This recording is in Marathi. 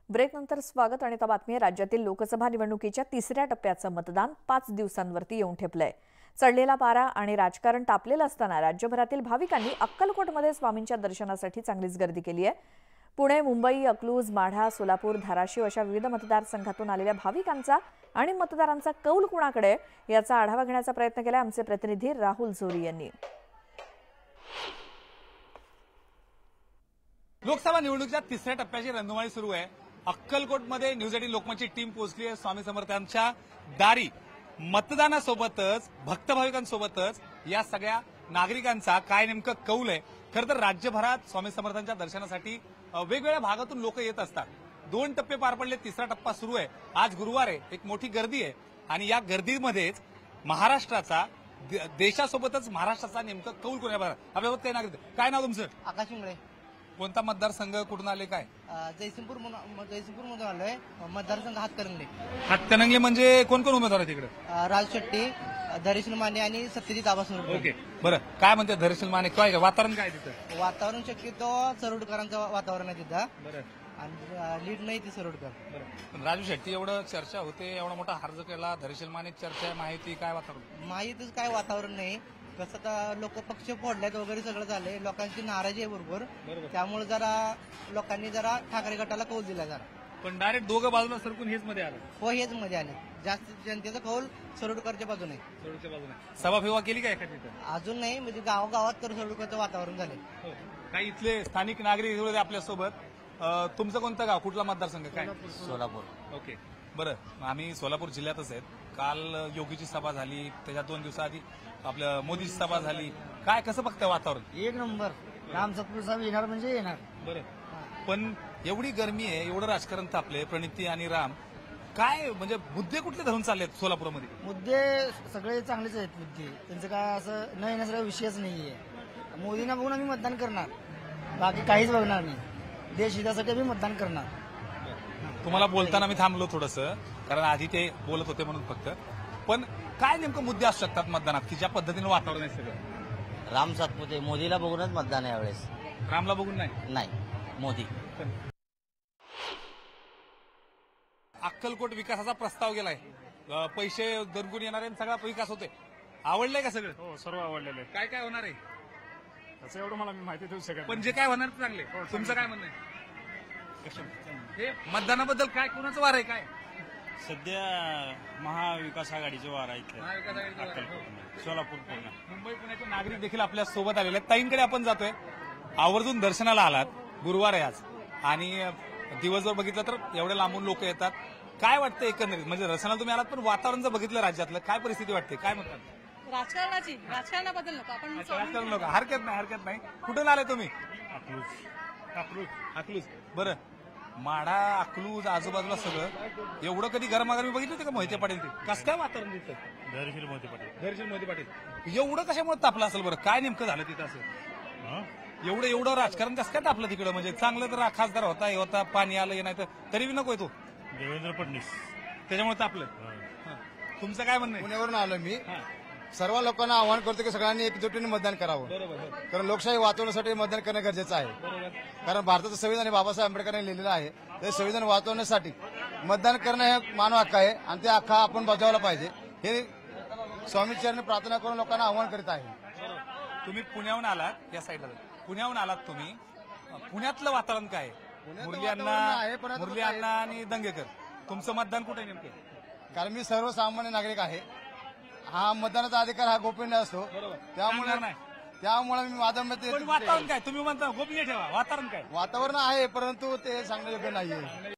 ब्रेकनंतर स्वागत आणि आता बातमी आहे. राज्यातील लोकसभा निवडणुकीच्या तिसऱ्या टप्प्याचं मतदान 5 दिवसांवरती येऊन ठेपलंय. चढलेला पारा आणि राजकारण तापलेलं असताना राज्यभरातील भाविकांनी अक्कलकोटमध्ये स्वामींच्या दर्शनासाठी चांगलीच गर्दी केली आहे. पुणे, मुंबई, अकलूज, माढा, सोलापूर, धाराशिव अशा विविध मतदारसंघातून आलेल्या भाविकांचा आणि मतदारांचा कौल कुणाकडे याचा आढावा घेण्याचा प्रयत्न केला आमचे प्रतिनिधी राहुल झोरी यांनी. लोकसभा निवडणुकीच्या तिसऱ्या टप्प्याची रणधुमाळी सुरू आहे. अक्कलकोटमध्ये न्यूज 18 लोकमतची टीम पोहोचली आहे स्वामी समर्थांच्या दारी. मतदानासोबतच भक्त भाविकांसोबतच या सगळ्या नागरिकांचा काय नेमकं कौल आहे. खरं तर राज्यभरात स्वामी समर्थांच्या दर्शनासाठी वेगवेगळ्या भागातून लोक येत असतात. 2 टप्पे पार पडले, तिसरा टप्पा सुरू आहे. आज गुरुवार आहे, एक मोठी गर्दी आहे आणि या गर्दीमध्येच महाराष्ट्राचा देशासोबतच महाराष्ट्राचा नेमकं कौल कोण आहे. आपल्यासोबत काय नागरिक, काय नाव तुमचं? आकाश इंगळे. कोणता मतदारसंघ, कुठून आले, काय? जयसिंगपूर मधून आलोय. मतदारसंघ हातकणंगले. हातकणंगले म्हणजे कोण कोण उमेदवार आहे तिकडे? राज शेट्टी, धैर्यशील माने आणि सत्यजित आबासुर. ओके, बरं. काय म्हणते धैर्यशील माने, काय वातावरण काय तिथं? वातावरण शक्यतो सरोडकरांचं वातावरण आहे तिथं. बरं. आणि लीड नाही ती सरोडकर. पण राजू शेट्टी एवढं चर्चा होते, एवढा मोठा अर्ज केला, धैर्यशील माने चर्चा आहे, माहिती काय वातावरण? माहितीच काय वातावरण नाही. कसं तर लोक पक्ष फोडल्यात वगैरे सगळं झालंय. लोकांची नाराजी आहे बरोबर. त्यामुळे जरा लोकांनी जरा ठाकरे गटाला कौल दिला जरा. पण डायरेक्ट दोघं बाजूला सरकून हेच मध्ये आलं. हो, हेच मध्ये आले. जास्त जनतेचा कौल सरोडकरच्या बाजूने. सरोडच्या बाजूने सभा फिवा केली काय एखादी? अजून नाही, म्हणजे गावागावात तर सरोडकरचं वातावरण झालंय. काही इथले स्थानिक नागरिक आपल्यासोबत. तुमचं कोणतं गाव, कुठला मतदारसंघ, काय? सोलापूर. ओके, बरं. आम्ही सोलापूर जिल्ह्यातच आहेत. काल योगीची सभा झाली, त्याच्या 2 दिवसाआधी आपल्या मोदीची सभा झाली. काय कसं बघताय वातावरण? एक नंबर. राम सतपुर साहेब येणार म्हणजे येणार. बरं. पण एवढी गरमी आहे, एवढं राजकारण तापले, प्रणिती आणि राम, काय म्हणजे मुद्दे कुठले धरून चालले आहेत सोलापूरमध्ये? मुद्दे सगळे चांगलेच आहेत. मुद्दे त्यांचं काय असं न येण्यासारखा विषयच नाहीये. मोदींना बघून आम्ही मतदान करणार, बाकी काहीच बघणार नाही. देश हितासाठी आम्ही मतदान करणार. तुम्हाला बोलताना मी थांबलो थोडंसं, कारण आधी ते बोलत होते म्हणून फक्त. पण काय नेमकं मुद्दे असू शकतात मतदानात की ज्या पद्धतीनं वातावरण आहे सगळं? राम सातपुते, मोदीला बघूनच मतदान आहे यावेळेस. रामला बघून नाही, मोदी. अक्कलकोट विकासाचा प्रस्ताव गेलाय, पैसे दणकून येणार आहे, सगळा विकास होते. आवडलंय का सगळं? हो, सर्व आवडलेलं आहे. काय काय होणार आहे त्याचं एवढं मला माहिती देऊ शकत पण जे काय होणार ते चांगले. तुमचं काय म्हणणं आहे? हे मतदानाबद्दल काय, कोणाचं वार आहे काय? सध्या महाविकास आघाडीचे वार आहे इथले. महाविकास आघाडीचं वार आहे. अक्कलकोट, सोलापूर, पुणे. मुंबई पुण्याचे नागरिक देखील आपल्या सोबत आलेले आहेत. ताईंकडे आपण जातोय. आवर्जून दर्शनाला आलात, गुरुवार आहे आज आणि दिवसभर बघितलं तर एवढे लांबून लोक येतात. काय वाटतं एकंदरीत, म्हणजे दर्शनाला तुम्ही आलात पण वातावरण जर बघितलं राज्यातलं, काय परिस्थिती वाटते, काय म्हणतात? राजकारणाबद्दल नको आपण. राजकारण लोक, हरकत नाही. कुठून आले तुम्ही? अकलूज. बरं. माढा, अकलूज, आजूबाजूला सगळं एवढं कधी गरमागरमी बघितली होती का मोहिते पाटील? कसं काय वातावरण तिथं? धैर्यशील मोदी पाटील. एवढं कशामुळे तापलं असेल बरं? काय नेमकं झालं तिथं असं? एवढं राजकारण कसं काय तापलं तिकडं? म्हणजे चांगलं तर खासदार होता, हे होता, पाणी आलं नाही तर तरी बी नकोय तो देवेंद्र फडणवीस, त्याच्यामुळे तापलं. तुमचं काय म्हणणं आहे? पुण्यावरून आलो मी. सर्व लोकांना आवाहन करतो की सगळ्यांनी एकजुटीने मतदान करावं. कारण लोकशाही वाचवण्यासाठी मतदान करणं गरजेचं आहे. कारण भारताचं संविधान हे बाबासाहेब आंबेडकरांनी लिहिलेलं आहे. ते संविधान वाचवण्यासाठी मतदान करणं हे मानव हक्क आहे आणि ते हक्क आपण बजावला पाहिजे, हे स्वामीचरणी प्रार्थना करून लोकांना आवाहन करीत आहे. तुम्ही पुण्याहून आलात, या साईडला पुण्याहून आलात तुम्ही. पुण्यातलं वातावरण काय आहे? मुरली अण्णा आणि दंगेकर. तुमचं मतदान कुठे नेमकं? कारण मी सर्वसामान्य नागरिक आहे. हा मतदानाचा अधिकार हा गोपनीय असतो, त्यामुळे मी वातावरण काय तुम्ही म्हणता गोपनीय ठेवा, वातावरण काय? वातावरण आहे परंतु ते सांगणं योग्य नाहीये.